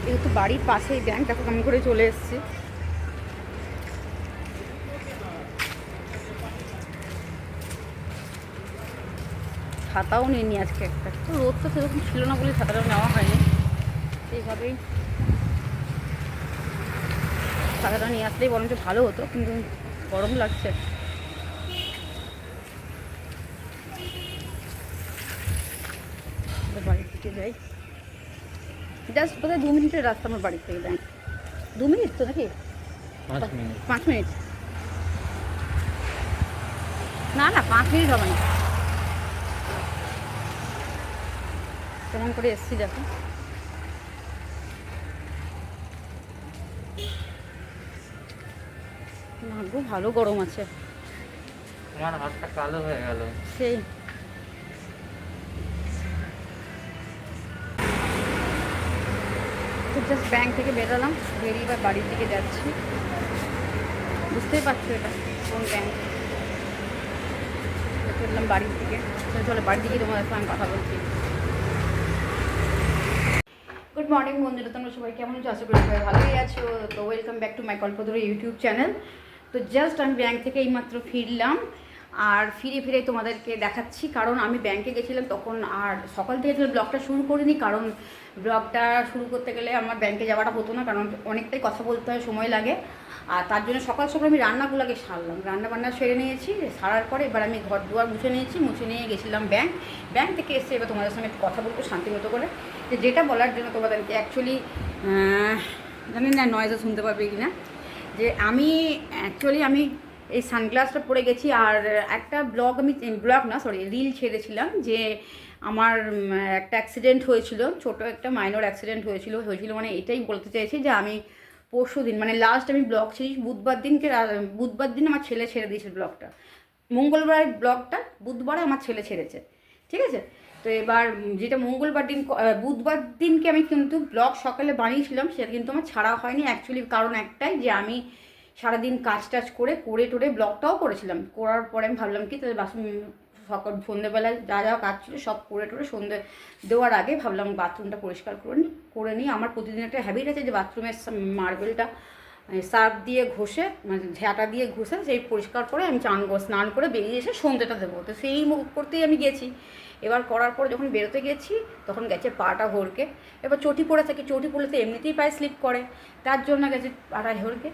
যেহেতু বাড়ির পাশেই ব্যাংক, দেখো কেমন করে চলে এসেছি। ছাতাও নিইনি আজকে, একটা তো রোদ তো সেরকম ছিল না বলে ছাতাটাও নেওয়া হয়নি। এইভাবেই ছাতাটা নিয়ে আসলেই বরঞ্চ ভালো হতো, কিন্তু গরম লাগছে। বাড়ির দিকে যাই, জাস্ট বোধহয় 2 মিনিটের রাস্তা আমার বাড়ির থেকে ব্যাংক। 2 মিনিট তো নাকি 5 মিনিট, না না 5 মিনিট হবে না। কেমন করে এসছি দেখো। ভাগ্য ভালো গরম আছে। আমার হাতটা কালো হয়ে গেল সেই তো জাস্ট ব্যাংক থেকে বেরোলাম, বেরিয়ে এবার বাড়ির দিকে যাচ্ছি। বুঝতেই পারছো এটা কোন ব্যাংক। চললাম বাড়ির দিকে, চলো বাড়ির দিকে তোমাদের সঙ্গে আমি কথা বলছি। গুড মর্নিং বন্ধুরা, তোমরা সবাই কেমন আছো? আশা করি সবাই ভালোই আছো। তো welcome back to my Kalpataru YouTube channel. তো জাস্ট আমি ব্যাংক থেকে এইমাত্র ফিরলাম, আর ফিরে তোমাদেরকে দেখাচ্ছি। কারণ আমি ব্যাংকে গেছিলাম তখন, আর সকাল থেকে ব্লগটা শুরু করিনি, কারণ ব্লগটা শুরু করতে গেলে আমার ব্যাংকে যাওয়াটা হতো না, কারণ অনেকটাই কথা বলতে হয়, সময় লাগে। আর তার জন্য সকাল সকাল আমি রান্নাগুলোকে সারলাম, রান্না সেরে নিয়েছি। সারার পরে এবার আমি ঘর দুয়ার মুছে নিয়েছি, মুছে নিয়ে গেছিলাম ব্যাংক থেকে এসে এবার তোমাদের সঙ্গে কথা বলবো শান্তিমতো করে। যেটা বলার জন্য তোমাদেরকে অ্যাকচুয়ালি জানি না নয়েজও শুনতে পারবে কি না, যে আমি আমি এই সানগ্লাসটা পরে গেছি। আর একটা রিল ছেড়েছিলাম যে আমার একটা অ্যাক্সিডেন্ট হয়েছিল, ছোটো একটা মাইনর অ্যাক্সিডেন্ট হয়েছিল মানে এটাই বলতে চাইছি যে আমি পরশু দিন মানে লাস্ট আমি ব্লগ ছেড়েছি বুধবার দিন আমার ছেলে ছেড়ে দিয়েছিল ব্লগটা। মঙ্গলবার ব্লগটা বুধবারে আমার ছেলে ছেড়েছে, ঠিক আছে। তো এবার যেটা বুধবার দিনকে আমি কিন্তু ব্লগ সকালে বানিয়েছিলাম, সেটা কিন্তু আমার ছাড়া হয়নি অ্যাকচুয়ালি। কারণ একটাই, যে আমি সারাদিন কাজ টাজ করে টোরে ব্লগটাও করেছিলাম। করার পরে আমি ভাবলাম কি তাহলে সকাল সন্ধ্যেবেলায় যা কাজ ছিল সব টোরে সন্ধ্যে দেওয়ার আগে ভাবলাম বাথরুমটা পরিষ্কার করে নিই। আমার প্রতিদিন একটা হ্যাবিট আছে যে বাথরুমের মার্বেলটা সার্ফ দিয়ে ঘষে, মানে ঝাঁটা দিয়ে ঘষে সেই পরিষ্কার করে আমি স্নান করে বেরিয়ে এসে সন্ধ্যেটা দেবো। তো সেই করতেই আমি গেছি। এবার করার পর যখন বেরোতে গেছি তখন গেছে পাটা হড়কে। এবার চটি পরে থাকি, চটি পরলে তো এমনিতেই পায়ে স্লিপ করে, তার জন্য গেছে পাটা হড়কে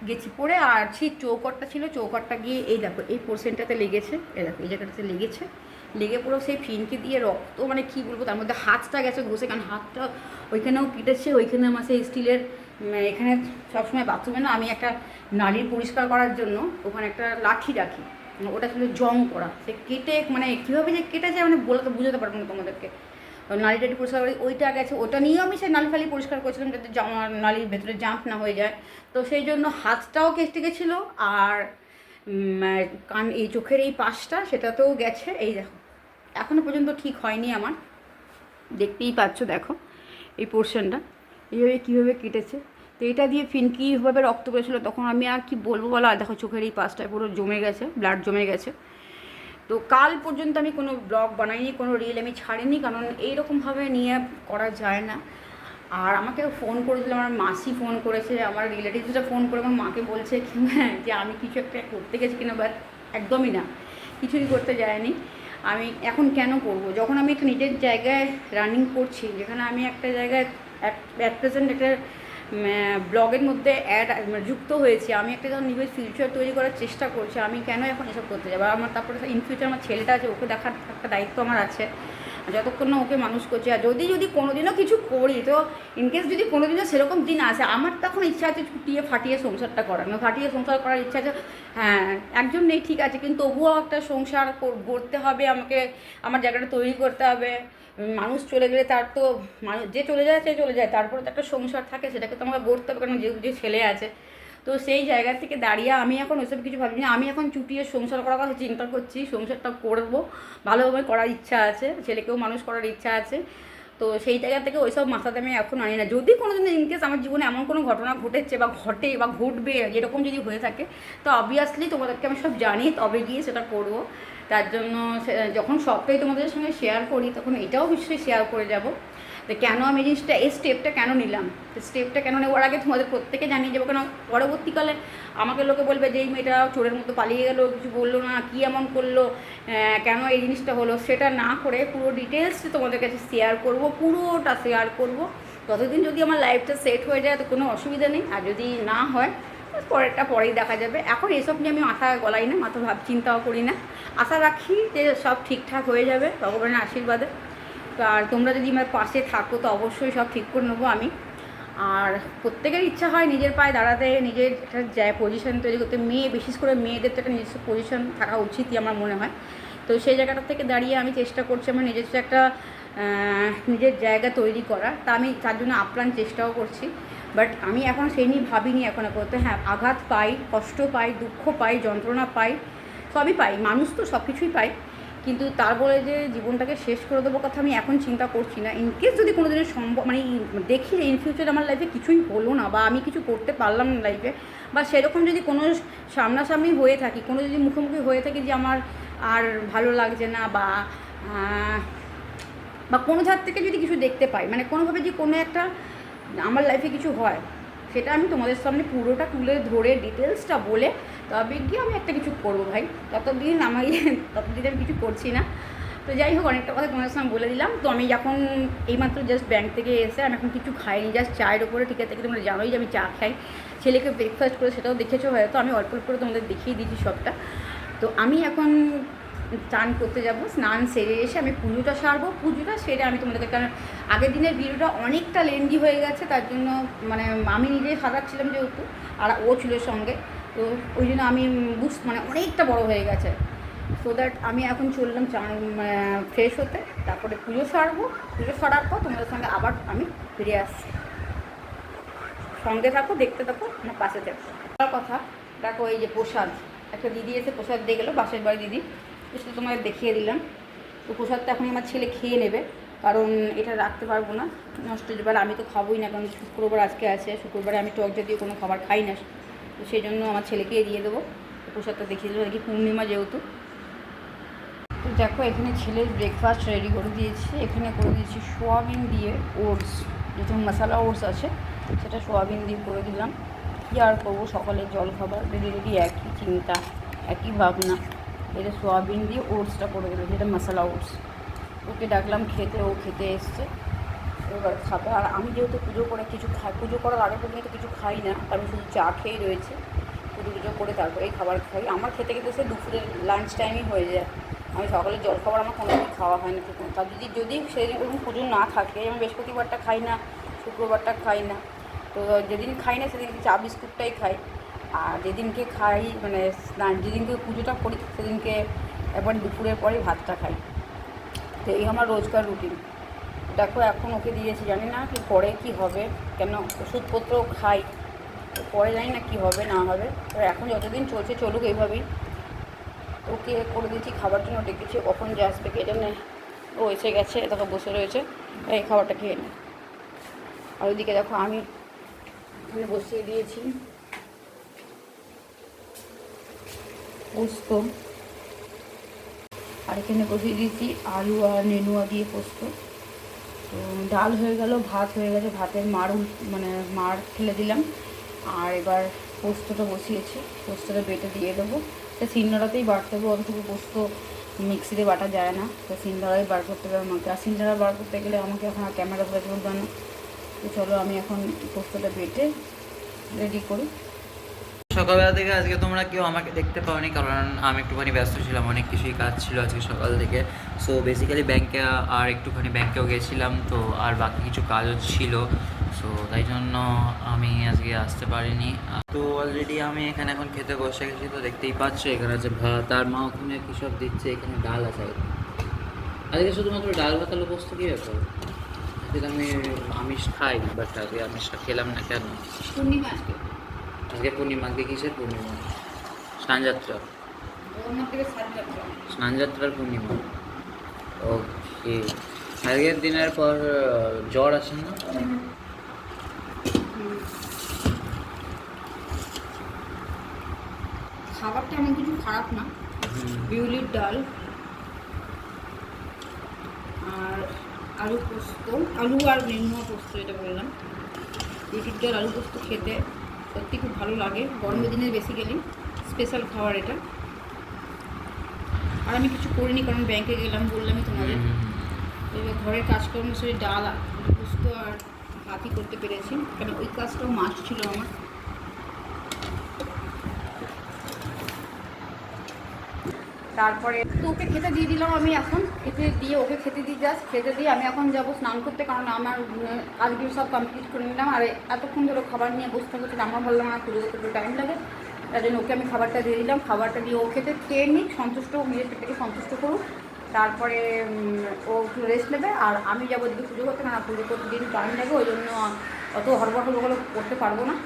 গেছি পরে। আর ঠিক চৌকটটা ছিল, চৌকটটা গিয়ে এই দেখো এই পোর্শনটাতে লেগেছে, এই দেখো এই জায়গাটাতে লেগে পুরো সেই ফিনকি দিয়ে রক্ত, মানে কী বলবো, তার মধ্যে হাতটা গেছে ঘষে, কারণ হাতটা ওইখানেও কেটেছে। ওইখানে আমার সেই স্টিলের এখানে সবসময় বাথরুমে না আমি একটা নালীর পরিষ্কার করার জন্য ওখানে একটা লাঠি রাখি, ওটা ছিল জং করা। সে কেটে মানে কীভাবে যে কেটেছে মানে বুঝাতে পারবো না তোমাদেরকে। নালী টাটি পরিষ্কার করে ওইটা গেছে, ওটা নিয়েও আমি সেই নালী ফালি পরিষ্কার করেছিলাম যাতে নালীর ভেতরে জাম্প না হয়ে যায়। তো সেই জন্য হাতটাও কেটে গেছিলো, আর এই চোখের এই পাশটা সেটাতেও গেছে। এই দেখো এখনও পর্যন্ত ঠিক হয়নি আমার, দেখতেই পাচ্ছ দেখো এই পোর্শনটা এইভাবে কীভাবে কেটেছে। তো এটা দিয়ে ফিনকিভাবে রক্ত পেয়েছিলো, তখন আমি আর কি বলবো বলো। আর দেখো চোখের এই পাশটায় পুরো জমে গেছে, ব্লাড জমে গেছে। তো কাল পর্যন্ত আমি কোনো ব্লগ বানাইনি, কোনো রিল আমি ছাড়িনি, কারণ এইরকমভাবে নিয়ে করা যায় না। আর আমাকে ফোন করেছিল, আমার মাসি ফোন করেছে, আমার রিলেটিভসরা ফোন করে আমার মাকে বলছে যে আমি কিছু একটা করতে গেছি কিনা, বাট একদমই না, কিছুই করতে যায়নি। আমি এখন কেন করব, যখন আমি একটা নিজের জায়গায় রানিং করছি, যেখানে আমি একটা জায়গায় অ্যাট প্রেজেন্ট একটা ব্লগের মধ্যে যুক্ত হয়েছি, আমি একটা যখন নিজের ফিউচার তৈরি করার চেষ্টা করছি, আমি কেন এখন এসব করতে যাবো? আমার তারপরে ইন ফিউচার আমার ছেলেটা আছে, ওকে দেখার একটা দায়িত্ব আমার আছে, যতক্ষণ না ওকে মানুষ করছি। আর যদি কোনোদিনও কিছু করি, তো ইনকেস যদি কোনোদিনও সেরকম দিন আসে, আমার তখন ইচ্ছা আছে ছুটিয়ে ফাটিয়ে সংসারটা সংসার করার ইচ্ছা আছে। হ্যাঁ, একজন নেই ঠিক আছে, কিন্তু তবুও একটা সংসার গড়তে হবে আমাকে, আমার জায়গাটা তৈরি করতে হবে। মানুষ চলে গেলে তার তো যে চলে যায় সে চলে যায়, তারপরে তো একটা সংসার থাকে, সেটাকে তো আমাকে গড়তে হবে, কারণ যে ছেলে আছে। তো সেই জায়গা থেকে দাঁড়িয়ে আমি এখন ওইসব কিছু ভাবছি না, আমি এখন চুটিয়ে সংসার করার কথা চিন্তা করছি। সংসারটা করবো, ভালোভাবে করার ইচ্ছা আছে, ছেলেকেও মানুষ করার ইচ্ছা আছে। তো সেই জায়গা থেকে ওইসব মাথাতে আমি এখন আনি না। যদি কোনো দিন ইনকেস আমার জীবনে এমন কোনো ঘটনা ঘটেছে বা ঘটে বা ঘটবে, যেরকম যদি হয়ে থাকে, তো অবভিয়াসলি তোমাদেরকে আমি সব জানি, তবে গিয়ে সেটা করবো। তার জন্য যখন সবটাই তোমাদের সঙ্গে শেয়ার করি, তখন এটাও নিশ্চয়ই শেয়ার করে যাব। তো কেন আমি জিনিসটা এই স্টেপটা কেন নিলাম, তো স্টেপটা কেন নেওয়ার আগে তোমাদের প্রত্যেকে জানিয়ে যাবো, কেন পরবর্তীকালে আমাকে লোকে বলবে যে এই মেয়েটা চোরের মতো পালিয়ে গেলো, কিছু বললো না, কী এমন করলো, কেন এই জিনিসটা হলো, সেটা না করে পুরো ডিটেলসটা তোমাদের কাছে শেয়ার করব, পুরোটা শেয়ার করব। ততদিন যদি আমার লাইফটা সেট হয়ে যায় তো কোনো অসুবিধা নেই, আর যদি না হয় পরেরটা পরেই দেখা যাবে। এখন এসব নিয়ে আমি মাথা গলাই না, মাথা চিন্তাও করি না, আশা রাখি যে সব ঠিকঠাক হয়ে যাবে ভগবানের আশীর্বাদে। তো আর তোমরা যদি আমার পাশে থাকো তো অবশ্যই সব ঠিক করে নেবো আমি। আর প্রত্যেকের ইচ্ছা হয় নিজের পায়ে দাঁড়াতে, নিজের একটা পজিশন তৈরি করতে। মেয়ে, বিশেষ করে মেয়েদের তো একটা নিজস্ব পজিশন থাকা উচিতই আমার মনে হয়। তো সেই জায়গাটা থেকে দাঁড়িয়ে আমি চেষ্টা করছি আমার নিজস্ব একটা নিজের জায়গা তৈরি করা। তা আমি তার জন্য আপ্রাণ চেষ্টাও করছি। বাট আমি এখন সেই নিয়ে ভাবিনি এখনও করতে। হ্যাঁ, আঘাত পাই, কষ্ট পাই, দুঃখ পাই, যন্ত্রণা পাই, সবই পাই, মানুষ তো সব কিছুই পাই, কিন্তু তার বলে যে জীবনটাকে শেষ করে দেবো কথা আমি এখন চিন্তা করছি না। ইনকেস যদি কোনো দিনের সম্ভব মানে দেখি যে ইন ফিউচার আমার লাইফে কিছুই হলো না বা আমি কিছু করতে পারলাম না লাইফে, বা সেরকম যদি কোনো সামনাসামনি হয়ে থাকি, কোনো যদি মুখোমুখি হয়ে থাকি যে আমার আর ভালো লাগছে না, বা কোনো ধার থেকে যদি কিছু দেখতে পাই, মানে কোনোভাবে যে কোনো একটা আমার লাইফে কিছু হয়, সেটা আমি তোমাদের সামনে পুরোটা তুলে ধরে ডিটেলসটা বলে তবে গিয়ে আমি একটা কিছু করবো ভাই। ততদিন আমি কিছু করছি না। তো যাই হোক, অনেকটা কথা তোমাদের সঙ্গে বলে দিলাম। তো আমি যখন এইমাত্র জাস্ট ব্যাংক থেকে এসে আমি এখন কিছু খাইনি, জাস্ট চায়ের ওপরে, ঠিক আছে, তোমরা জানোই যে আমি চা খাই, ছেলেকে ব্রেকফাস্ট করে সেটাও দেখেছো হয়তো, আমি অল্প অল্প করে তোমাদের দেখিয়ে দিচ্ছি সবটা। তো আমি এখন চান করতে যাব, স্নান সেরে এসে আমি পুজোটা সারবো, পুজোটা সেরে আমি তোমাদেরকে, কারণ আগের দিনের ভিডিওটা অনেকটা লেন্দি হয়ে গেছে, তার জন্য মানে আমি নিজেই সাজাচ্ছিলাম যেহেতু, আর ও ছিল সঙ্গে, তো ওই জন্য আমি মানে অনেকটা বড় হয়ে গেছে। সো দ্যাট আমি এখন চললাম চান ফ্রেশ হতে, তারপরে পুজো সারবো, পুজো সারার পর তোমাদের সঙ্গে আবার আমি ফিরে আসছি। সঙ্গে থাকো, দেখতে থাকো, আমার পাশে থাকো। কথা দেখো, এই যে প্রসাদ, একটা দিদি এসে প্রসাদ দিয়ে গেলো, বাসের বাড়ি দিদি, সেটা তোমাদের দেখিয়ে দিলাম। তো প্রসাদটা এখন আমার ছেলে খেয়ে নেবে, কারণ এটা রাখতে পারবো না, নষ্ট হতে পারে। আমি তো খাবোই না, কারণ শুক্রবার আজকে আছে, শুক্রবারে আমি টক জাতীয় কোনো খাবার খাই না, তো সেই জন্য আমার ছেলেকেই দিয়ে দেবো। প্রসাদটা দেখিয়ে দেবো, দেখি পূর্ণিমা যেহেতু। তো দেখো, এখানে ছেলের ব্রেকফাস্ট রেডি করে দিয়েছি। এখানে করে দিয়েছি সোয়াবিন দিয়ে ওটস, যেটা মশলা ওটস আছে সেটা সোয়াবিন দিয়ে করে দিলাম। কী আর করবো, সকালের জলখাবার রেডি রেডি, একই চিন্তা, একই ভাবনা। এটা সোয়াবিন দিয়ে ওটসটা করে দিল, যেটা মশলা ওটস। ওকে ডাকলাম খেতে, ও খেতে এসছে, এবার খাবে। আর আমি যেহেতু পুজো করে কিছু খাই, পুজো করার আগে পর্যন্ত কিছু খাই না, আমি শুধু চা খেয়েই রয়েছি। পুজো করে তারপরেই খাবার খাই। আমার খেতে খেতে সে দুপুরের লাঞ্চ টাইমই হয়ে যায়। আমি সকালের জলখাবার আমার কোনো দিন খাওয়া হয় না ঠিক মতো। যদি সেদিন ওরকম পুজো না থাকে, আমি বৃহস্পতিবারটা খাই না, শুক্রবারটা খাই না, তো যেদিন খাই না সেদিন চা বিস্কুটটাই খাই। আর যেদিনকে খাই মানে যেদিনকে পুজোটা করি সেদিনকে একবার দুপুরের পরে ভাতটা খাই। তো এই আমার রোজকার রুটিন। দেখো, এখন ওকে দিয়েছি, জানি না কি পরে কি হবে, কেন ওষুধপত্র খাই, তো পরে জানি না কি হবে না হবে। তো এখন যতদিন চলছে চলুক এইভাবেই। ওকে করে দিয়েছি খাবার জন্য, ডেকেছি, কখন যে আসবে কে জানে। ও এসে গেছে, দেখো বসে রয়েছে, এই খাবারটা খেয়ে নে। আর ওইদিকে দেখো আমি এখানে বসিয়ে দিয়েছি পোস্ত, আর এখানে বসিয়ে দিয়েছি আলু আর নেনুয়া দিয়ে পোস্ত। তো ডাল হয়ে গেল, ভাত হয়ে গেছে, ভাতের মাড় ফেলে দিলাম। আর এবার পোস্তটা বসিয়েছি, পোস্তটা বেটে দিয়ে দেবো। তো শিলনোড়াতেই বাটতে হবে, অতটুকু পোস্ত মিক্সিতে বাটা যায় না, তো শিলনোড়াই বার করতে হবে আমাকে। আর শিলনোড়া বার করতে গেলে আমাকে এখন আর ক্যামেরা ধরে চলবে না। তো চলো আমি এখন পোস্তটা বেটে রেডি করি। সকালবেলা থেকে আজকে তোমরা কেউ আমাকে দেখতে পাওনি, কারণ আমি একটুখানি ব্যস্ত ছিলাম, অনেক কিছুই কাজ ছিল আজকে সকাল থেকে। সো বেসিক্যালি ব্যাংকে আর একটুখানি ব্যাংকেও গেছিলাম, তো আর বাকি কিছু কাজও ছিল, সো তাই জন্য আমি আজকে আসতে পারিনি। তো অলরেডি আমি এখানে এখন খেতে বসে গেছি, তো দেখতেই পাচ্ছ এখানে আছে ভাত, আর মা ওখানে কী সব দিচ্ছে, এখানে ডাল আছে। আজকে শুধুমাত্র ডাল ভাত আলু পোস্ত কী ব্যাপার? আজকে আমি আমিষ খাই, বাট আজকে আমিষটা খেলাম না কেন? পূর্ণিমা আজকে পূর্ণিমা। আজকে কিসের পূর্ণিমা? স্নানযাত্রা। স্নানযাত্রার পূর্ণিমা। ওকে। আজকের দিনের পর জ্বর আসে না? খাবারটা এমন কিছু খারাপ না, বিউলির ডাল আর আলু পোস্ত, আলু আর নেনুয়া পোস্ত এটা বললাম। বিউটির জল আলু পোস্ত খেতে সত্যি খুব ভালো লাগে, গরমের দিনে বেসিক্যালি স্পেশাল খাবার এটা। আর আমি কিছু করিনি কারণ ব্যাংকে গেলাম বললামই তোমাদের। এবার ঘরের কাজকর্ম সে ডাল আলু পোস্ত আর ভাতই করতে পেরেছি, কারণ ওই কাজটাও মাস্ট ছিল আমার। তারপরে তো ওকে খেতে দিয়ে দিলাম আমি, এখন খেতে দিয়ে ওকে খেতে দিয়ে জাস্ট খেতে দিয়ে আমি এখন যাবো স্নান করতে, কারণ আমার আজকে সব কমপ্লিট করে নিলাম। আর এতক্ষণ ধরে খাবার নিয়ে বসে থাকতে আমার ভালো লাগে না, পুজো করতে একটু টাইম লাগে, তার জন্য ওকে আমি খাবারটা দিয়ে দিলাম। খাবারটা দিয়ে ও খেয়ে নিই, সন্তুষ্ট নিজের পেটটাকে সন্তুষ্ট করুক, তারপরে ও একটু রেস্ট নেবে। আর আমি যাবো দিকে পুজো করতে, না পুজো করতে দিন টাইম লাগে, ওই জন্য অত হড়বড় করতে পারবো না।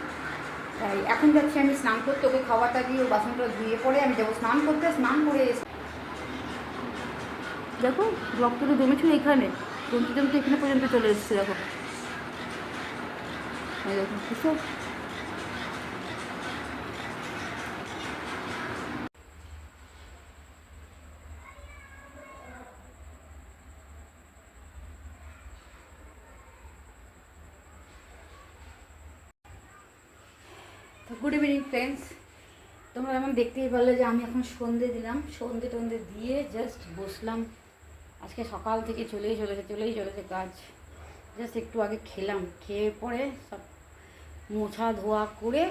তাই এখন যাচ্ছি আমি স্নান করতে, ওকে খাবারটা দিয়ে ও বাসনটা ধুয়ে পরে আমি যাবো স্নান করতে। স্নান করে দেখো রক্তটা জমেছিল এখানে, জমতে জমতে এখানে পর্যন্ত চলে এসেছে। দেখো দেখো বুঝছো। গুড ইভিনিং ফ্রেন্ডস, তোমরা এখন দেখতেই পারলে যে আমি এখন সন্ধে দিলাম, সন্ধে টন্ধে দিয়ে জাস্ট বসলাম। আজকে সকাল থেকে চলেই চলেছে কাজ। জাস্ট একটু আগে খেলাম, খেয়ে পরে সব মোছা ধোয়া করে,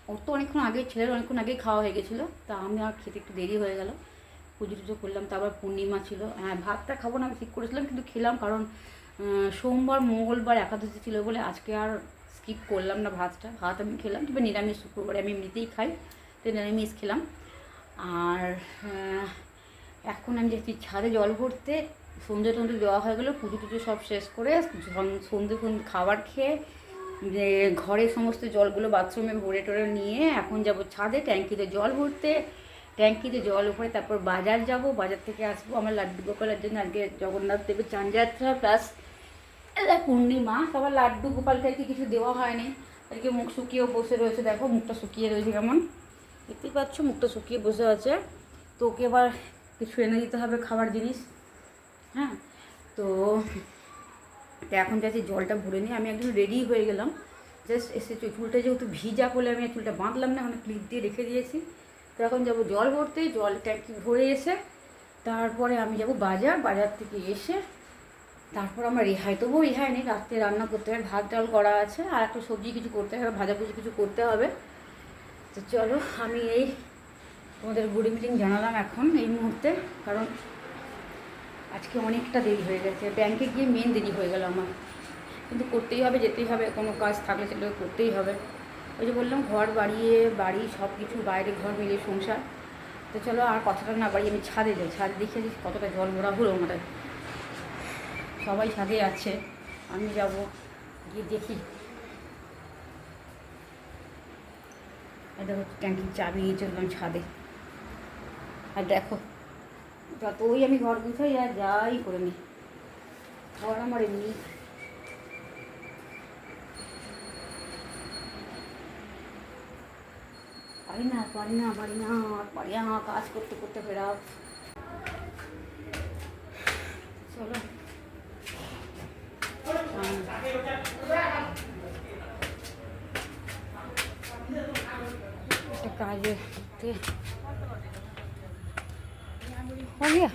ওর তো অনেকক্ষণ আগে, ছেলের অনেকক্ষণ আগেই খাওয়া হয়ে গেছিলো, তা আমি আর খেতে একটু দেরি হয়ে গেল। পুজো টুজো করলাম, তারপর পূর্ণিমা ছিল। হ্যাঁ ভাতটা খাবো না আমি ঠিক করেছিলাম, কিন্তু খেলাম, কারণ সোমবার মঙ্গলবার একাদশী ছিল বলে আজকে আর স্কিপ করলাম না ভাতটা। ভাত আমি খেলাম, তবে নিরামিষ শুক্রবারে আমি এমনিতেই খাই, তো নিরামিষ খেলাম। আর এখন আমি যাচ্ছি ছাদে জল ভরতে। সন্ধ্যে টন্ধে দেওয়া হয়ে গেলো, পুজো টুজো সব শেষ করে সন্ধ্যে খাবার খেয়ে ঘরে সমস্ত জলগুলো বাথরুমে ভরে টরে নিয়ে এখন যাব ছাদে ট্যাঙ্কিতে জল ভরতে। ট্যাঙ্কিতে জল ভরে তারপর বাজার যাব, বাজার থেকে আসবো আমার লাড্ডু গোপালের জন্য। আজকে জগন্নাথ দেবের চাঁদযাত্রা প্লাস পূর্ণিমা, সবার লাড্ডু গোপালকে আর কি কিছু দেওয়া হয়নি, আর কি মুখ শুকিয়েও বসে রয়েছে। দেখো মুখটা শুকিয়ে রয়েছে কেমন, দেখতেই পাচ্ছ মুখটা শুকিয়ে বসে আছে। তো ওকে এবার কিছু এনে দিতে হবে খাবার জিনিস। হ্যাঁ তো এখন যাচ্ছি জলটা ভরে নিয়ে, আমি একদম রেডি হয়ে গেলাম। জাস্ট এসে চুলটা যেহেতু ভিজা বলে আমি চুলটা বাঁধলাম না, আমি ক্লিপ দিয়ে রেখে দিয়েছি। তো এখন যাবো জল ভরতে, জল ট্যাঙ্কি ভরে এসে তারপরে আমি যাব বাজার থেকে এসে তারপর আমার রেহাই, তবুও রেহাই নেই, রাত্রে রান্না করতে হবে, ভাত ডাল করা আছে, আর একটা সবজি কিছু করতে হবে, ভাজাভুজি কিছু করতে হবে। তো চলো আমি এই তোমাদের গুড ইভিনিং জানালাম এখন এই মুহূর্তে, কারণ আজকে অনেকটা দেরি হয়ে গেছে। ব্যাংকে গিয়ে মেন দেরি হয়ে গেল আমার, কিন্তু করতেই হবে, যেতেই হবে, কোনো কাজ থাকলে সেগুলো করতেই হবে। ওই যে বললাম ঘর বাড়ি সব কিছু, বাইরে ঘর মিলিয়ে সংসার। তো চলো আর কথাটা না বাড়ি, আমি ছাদে যাই, ছাদে দেখে কতটা জল ভরা হলো আমাদের। সবাই ছাদে আছে, আমি যাব গিয়ে দেখি। দেখো ট্যাঙ্কির চাবি নিয়ে চললাম ছাদে। আর দেখো যতই আমি ঘর গুছাই আর যাই করে নিই, ঘর আমার এমনি পারি না কাজ করতে করতে ফেরাও। চলো একটা কাজে हो गया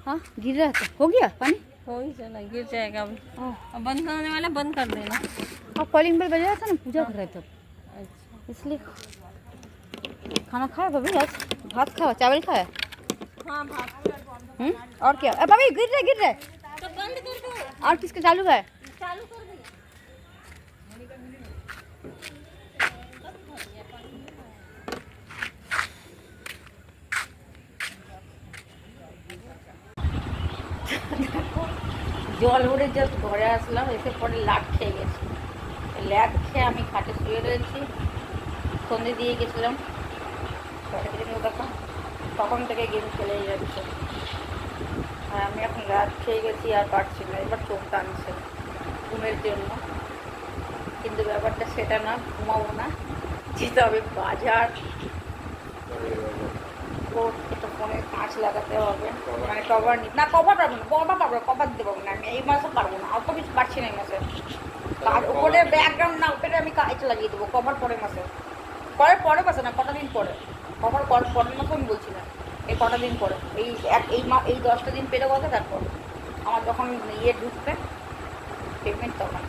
हाँ गिर रहा था, हो गया पानी, हो ही चला, गिर जाएगा अभी। अब बंद करने वाला बंद कर देना। अब कॉलिंग बेल बजा था ना, पूजा कर रहे थे अच्छा इसलिए। खाना खाया भाभी, आज भात खाया, चावल खाया। हाँ भात और क्या भाभी गिर रहे तो बंद कर दो, और किसका चालू है? चालू कर दिया। জল ভরে জাস্ট ঘরে আসলাম, এসে পরে লাট খেয়ে গেছি। ল্যাট খেয়ে আমি খাটে শুয়ে রয়েছি, সন্ধে দিয়ে গেছিলাম দেখো, তখন থেকে গেম চলে যাচ্ছে। আর আমি এখন রাত খেয়ে গেছি আর পারছি না, এবার চোখ টানছে ঘুমের জন্য, কিন্তু ব্যাপারটা সেটা না, ঘুমাবো না, যেতে হবে বাজার। ও একটা ফোনের কাঁচ লাগাতে হবে, মানে কভার না কভার পারবো না, কভার দিতে পারবো না আমি এই মাসে, পারবো না, অত কিছু পারছি না এই মাসে। কাজ উপরে ব্যাকগ্রাউন্ড না, উপরে আমি কাজ লাগিয়ে দেবো, কভার পরের মাসে, পরের মাসে না, কটা দিন পরে, কভার পরের মাসে আমি বলছি না, এই কটা দিন পরে, এই 10টা দিন পেরে গেছে, তারপর আমার যখন ইয়ে ঢুকবে পেমেন্ট তখন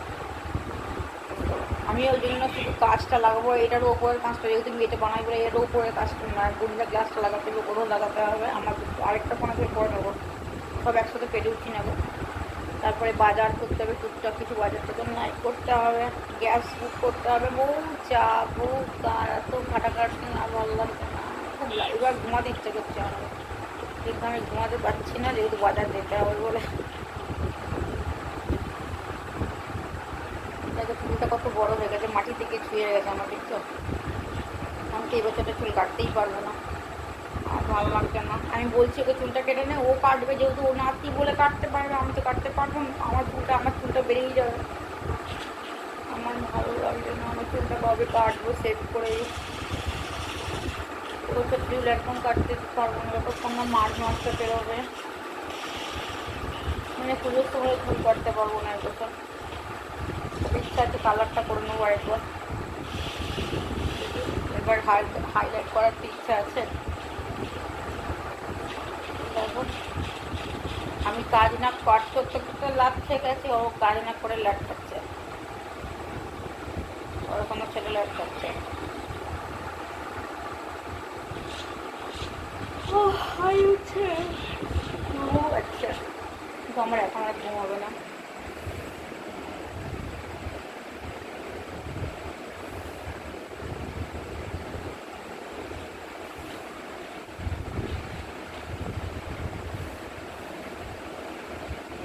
আমি ওই জন্য শুধু কাজটা লাগাবো, এটারও ওপরের কাজটা, যেহেতু আমি এটা বানাই বলে এটারও উপরের কাজটা গরিলা গ্লাসটা লাগাতে হবে, ওপরেও লাগাতে হবে, আমার আরেকটা ফোন আছে পরে নেবো, সব একসাথে পেরে উঠি নেবো। তারপরে বাজার করতে হবে, টুকটাক কিছু বাজার থেকে নাই করতে হবে, গ্যাস বুক করতে হবে, বহু চাপ, বহু কার, এত খাটাখাটি না ভালো লাগছে না, খুব এবার ঘুমাতে ইচ্ছা করছে আমার, কিন্তু আমি ঘুমাতে পারছি না যেহেতু বাজার যেতে হবে বলে। দেখো চুলটা কত বড় হয়ে গেছে, মাটি থেকে ছুঁয়ে গেছে আমার, দেখছো? আমি তো এই বছরটা চুল কাটতেই পারবো না, আর ভালো লাগছে না। আমি বলছি ওকে চুলটা কেটে নে, ও কাটবে, যেহেতু ও নাতি বলে কাটতে পারবে, আমি তো কাটতে পারবো না, আমার চুলটা বেড়েই যাবে, আমার ভালো লাগছে না, আমার চুলটা কবে কাটবো সেভ করে। ওর তো চুল একদম কাটতে পারবো না, যতক্ষণ না মার্চ মাসটা বেরোবে, মানে পুজোর সময় চুল কাটতে পারবো না এবছর। ইচ্ছা আছে কালারটা করে নেবো আরেকবার, এবার হাইলাইট করার ইচ্ছা আছে। দেখো আমি কাজ না কাজ করতে করতে লাভ খেয়ে গেছি, ও কাজ না করে লাট খাচ্ছে, ওরকম ছেলে লাট খাচ্ছে। আচ্ছা কিন্তু আমার এখন আর ঘুম হবে না।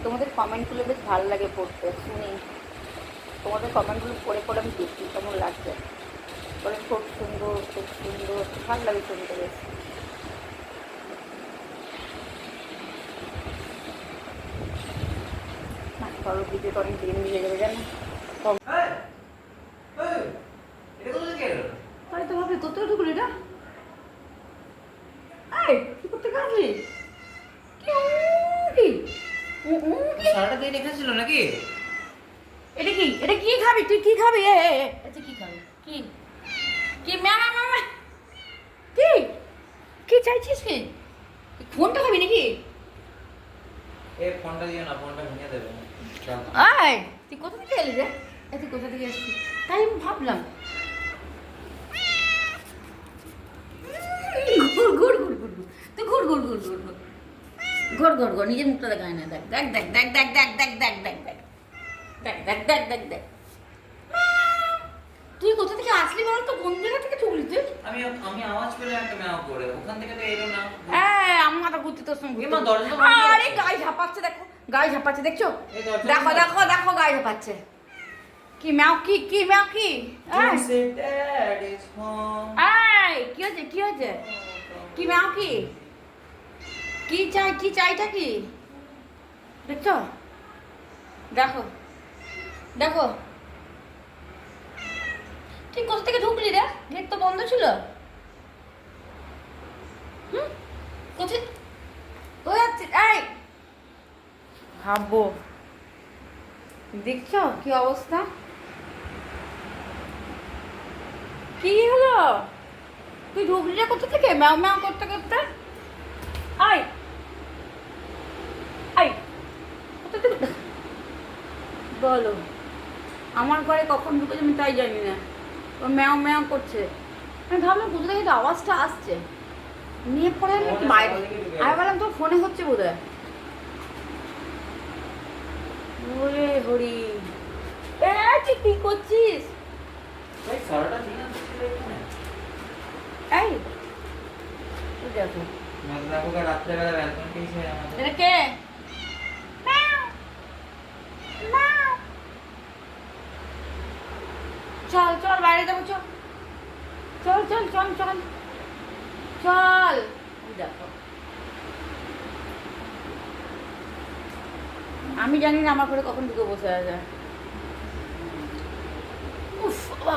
তোমাদের কমেন্টগুলো বেশ ভালো লাগে পড়তে, শুনি তোমাদের কমেন্টগুলো পড়ে পড়ে আমি দেখি কেমন লাগছে, বলে খুব সুন্দর ভালো লাগে শুনতে বেশ। কারো ভিডিওটা অনেক দিন মিলে যাবে জানো, তাই তো ভাবি তোর তো ঢুকলি না, কি করতে কাটলি, সারাটা দিন এখানে ছিল নাকি? এটা কি খাবি তুই, কি খাবি? আচ্ছা কি খাবি, কি কি কি কি চাইছিস, কি ফোনটা খাবি নাকি? এই ফোনটা দিও না, ফোনটা ভেঙে দেবে। তুই কোথা থেকে এলি রে? তুই কোথা থেকে এসছিস? তাই আমি ভাবলাম ঘুর ঘুর ঘুর ঘুর ঘুর তুই ঘুর ঘুর ঘুর ঘুর ঘুর ঘর ঘর ঘর নিজের মুখটা দেখায় না, দেখ দেখ দেখ দেখ দেখ দেখ দেখ দেখ দেখ দেখ দেখ দেখ দেখ দেখ দেখ তুই কোথা থেকে আসলি বল তো, কোন জায়গা থেকে চুগলি তুই? আমি আওয়াজ পেলে একটা ম্যাও করে, ওখান থেকে তো এলো না। আমার ঘুরতে তোর সঙ্গে এমা দরজা বন্ধ করে। আরে গায়ে ঝাপাচ্ছে, দেখো গায়ে ঝাপাচ্ছে, দেখছো? এই দরজা দেখো বন্ধ। দেখো দেখো গায়ে ঝাপাচ্ছে, কি ম্যাও কি কি ম্যাও কি? You said that is home. কি হয়েছে কি হয়েছে, কি ম্যাও কি, কি চাই, কি চাইটা কি, দেখছো? দেখো দেখো তুই কোথা থেকে ঢুকলি রে, গেট তো বন্ধ ছিল। কোথায় ওই আছে, এই ভাববো, দেখছো কি অবস্থা, কি হলো, তুই ঢুকলি রে কোথা থেকে ম্যাও ম্যাও করতে করতে? আই আই কোথা থেকে বলো, আমার ঘরে কখন ঢুকেছে আমি তাই জানি না, ও ম্যাও ম্যাও করছে, আমি ভাবলাম কোথা থেকে তো আওয়াজটা আসছে, নিয়ে পরে আমি একটু বাইরে, আমি ভাবলাম তোর ফোনে হচ্ছে বোধ হয়। ওরে হরি, তুই কি করছিস? ভাই সারাটা দিন ছিল এখানে। এই তুই দেখো দেখো রাত্রেবেলা ব্যালকনিতে এসে আমাদের এটা কে? ম্যাও ম্যাও, চল চল বাইরে যাবো, চল চল চল চল চল চল, দেখো আমি জানি না আমার ঘরে কখন ঢুকে বসে আছে। উফ বাবা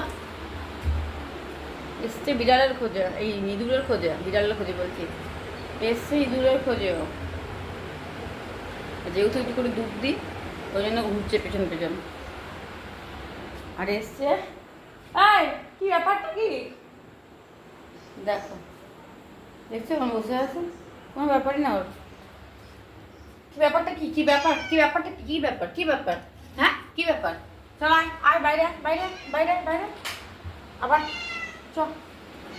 এসছে বিড়ালের খোঁজে, এই ইঁদুরের খোঁজে, বিড়ালের খোঁজে বলছি, এসছে ইঁদুরের খোঁজেও। যেহেতু একটু করে দুধ দিই ওই জন্য ঘুরছে পেছন পেছন। আর এসছে, এই কি ব্যাপারটা কি দেখো, দেখছো এখন বসে আছে, কোনো ব্যাপারই না ওর। কি ব্যাপারটা কি, কি ব্যাপার, কি ব্যাপারটা কি ব্যাপার, কি ব্যাপার, হ্যাঁ কি ব্যাপার? চল আয় আয় বাইরে বাইরে বাইরে বাইরে, আবার চ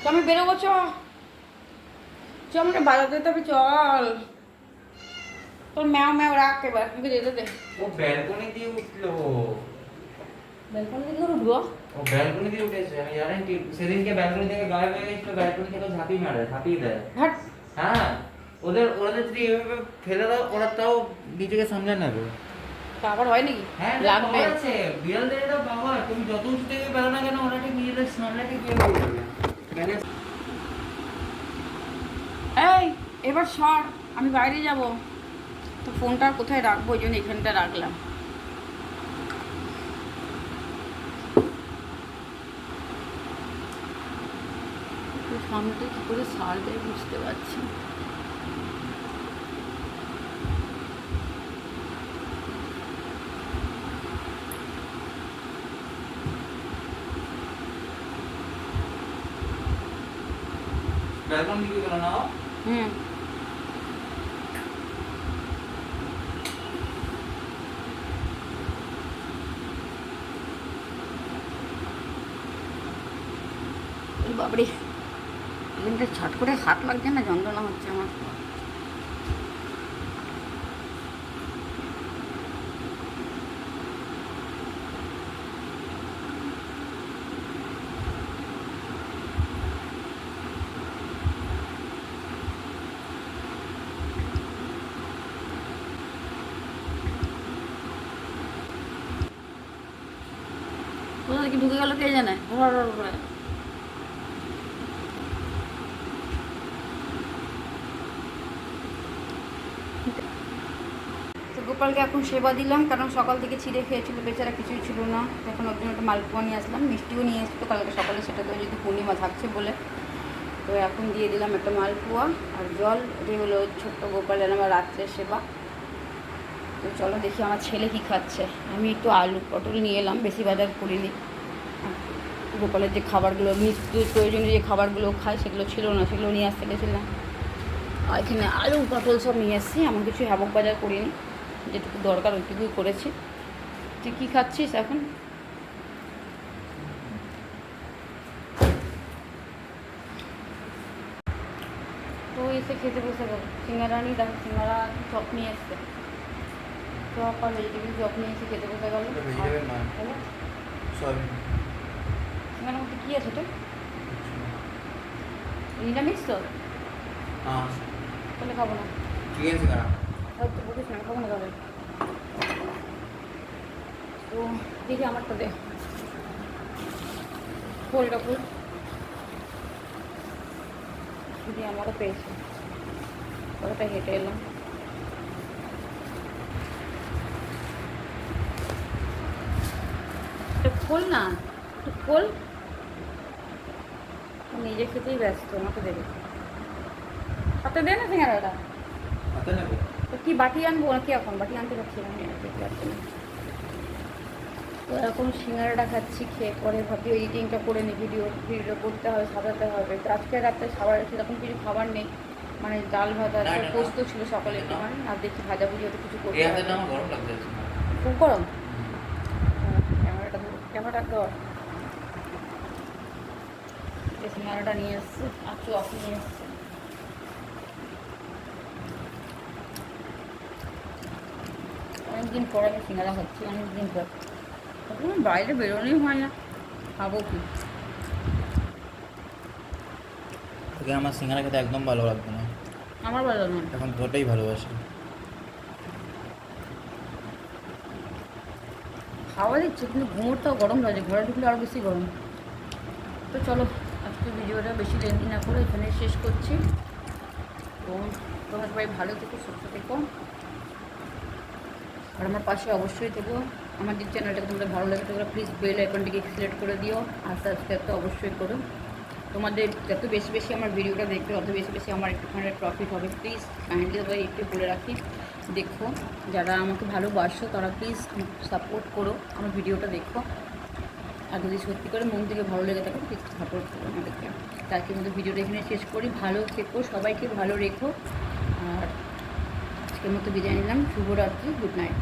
চ, আমি বেরোবো, চ চ, আমাকে বাজাতে তবে চল। তোর ম্যাও ম্যাও রাখ, এবার আমাকে যেতে দে। ও ব্যালকনি দিয়ে উঠলো। ব্যালকনি থেকে উঠবো? ও ব্যালকনি দিয়ে উঠেছে, আমি জানি কি সেদিনকে ব্যালকনি থেকে গায়েব হয়ে গেছিল, ব্যালকনি থেকে ঝাঁপি মারে, ঝাঁপিয়ে দেয়। হাট। হ্যাঁ, ওরা যদি এভাবে ফেলে দাও ওরা তাও নিজেকে সামলে নেবে। তা আবার হয় নাকি? হ্যাঁ লাগবে। পাওয়ার আছে, বিড়ালদের এটা পাওয়ার, তুমি যত উঁচু থেকে বেরো না কেন ওরা ঠিক নিজেদের সামনে ঠিক বের হয়ে যাবে। ব্যালেন্স। এই এবার সর, আমি বাইরে যাব, তো ফোনটা কোথায় রাখবো ওই জন্য এখানটা রাখলাম। সামনেটা কি করে সারবে বুঝতে পারছি না। ব্যালকনি দিকে গেল না। হুম, বাবরে এখানটা ছাট করে হাত লাগছে না, যন্ত্রণা হচ্ছে আমার। কোথা থেকে ঢুকে গেল কে জানে, ঘর করে। তো গোপালকে এখন সেবা দিলাম, কারণ সকাল থেকে ছিঁড়ে খেয়েছিল বেচারা, কিছুই ছিল না। এখন ওর জন্য একটা মালপোয়া নিয়ে আসলাম, মিষ্টিও নিয়ে এসেছিলো কালকে সকালে, সেটা তো যদি পূর্ণিমা থাকছে বলে। তো এখন দিয়ে দিলাম একটা মালপোয়া আর জল, এটাই হলো ছোট্ট গোপালের আমার রাত্রের সেবা। তো চলো দেখি আমার ছেলে কি খাচ্ছে। আমি একটু আলু পটল নিয়ে এলাম, বেশি বাজার করিনি। গোপালের যে খাবারগুলো নিত্য প্রয়োজনীয় যে খাবারগুলো খায় সেগুলো ছিল না, সেগুলো নিয়ে আসতে গেছিলাম। আর এখানে আলু পটল সব নিয়ে এসেছি, এমন কিছু হ্যাবক বাজার করিনি, যেটুকু দরকার ওইটুকুই করেছি। তুই কী খাচ্ছিস এখন? তো এসে খেতে বসে গেল, সিঙ্গারা নিয়ে দেখো, সিঙ্গারা চপ নিয়ে এসছে, চপ আর ভেজিটেবিল চপ নিয়ে এসে খেতে বসে গেল। সিঙ্গারার মধ্যে কী আছে তো? নিরামিষ তো? তাহলে খাবো না। চিকেন সিঙ্গারা। হয়তো বলিস না, খাবো না তাহলে। তো দেখি আমারটা দে, ফুলটা ফুল যদি আমারও পেয়েছে, ওটা হেঁটে এলাম। একটু খোল না, একটু খোল। নিজে খেতেই ব্যস্ত, আমাকে দেবে হাতে দে না সিঙ্গারাটা। হাতে নেবো। তো কি বাটি আনবো নাকি? এখন বাটি আনতে পারছিলাম না, দেখতে পাচ্ছি না। তো এখন সিঙ্গারাটা খাচ্ছি, খেয়ে পরে ভাবি এডিটিংটা করে নিই, ভিডিও করতে হবে, সাজাতে হবে। তো আজকে রাত্রে সেরকম কিছু খাবার নেই, মানে ডাল ভাত আছে, পোস্ত ছিল সকালে একটুখানি, আর দেখি ভাজাভুজি হয়তো কিছু করতে হবে। গরম লাগছে। খুব গরম। ক্যামেরাটা ধর। সিঙ্গারাটা নিয়ে এসছে আর চপ নিয়ে এসছে। অনেকদিন পর আমি সিঙ্গারা খাচ্ছি, অনেকদিন পর। তখন বাইরে বেরোনোই হয় না, খাবো কি? তোকে আমার সিঙ্গারা খেতে একদম ভালো লাগবে না। আমার ভালো না, এখন তোটাই ভালোবাসি। খাওয়া দিচ্ছে কিন্তু ঘুমোরটাও গরম লাগছে, ঘরে ঢুকলে আরও বেশি গরম। তো চলো আজকে ভিডিওটা বেশি লেন্থি না করে এখানে শেষ করছি। তো তোমরা সবাই ভালো থেকো, সুস্থ থেকো, আর আমার পাশে অবশ্যই থেকো। আমার যে চ্যানেলটাকে তোমাদের ভালো লাগে তোমরা প্লিজ বেল আইকনটিকে সিলেক্ট করে দিও, আর সাবস্ক্রাইব তো অবশ্যই করো। তো তোমাদের যত বেশি বেশি আমার ভিডিওটা দেখবে তত বেশি বেশি আমার একটুখানি প্রফিট হবে। প্লিজ কাইন্ডলি ভাই একটু বলে রাখি, দেখো যারা আমাকে ভালোবাসো তারা প্লিজ সাপোর্ট করো, আমার ভিডিওটা দেখো। আর যদি সত্যি করে মন থেকে ভালো লেগে থাকে প্লিজ সাপোর্ট করো আমাদেরকে। তাকে মধ্যে ভিডিওটা এখানে শেষ করি। ভালো থেকো, সবাইকে ভালো রেখো। আর আজকের মতো বিদায় নিলাম। শুভরাত্রি, গুড নাইট।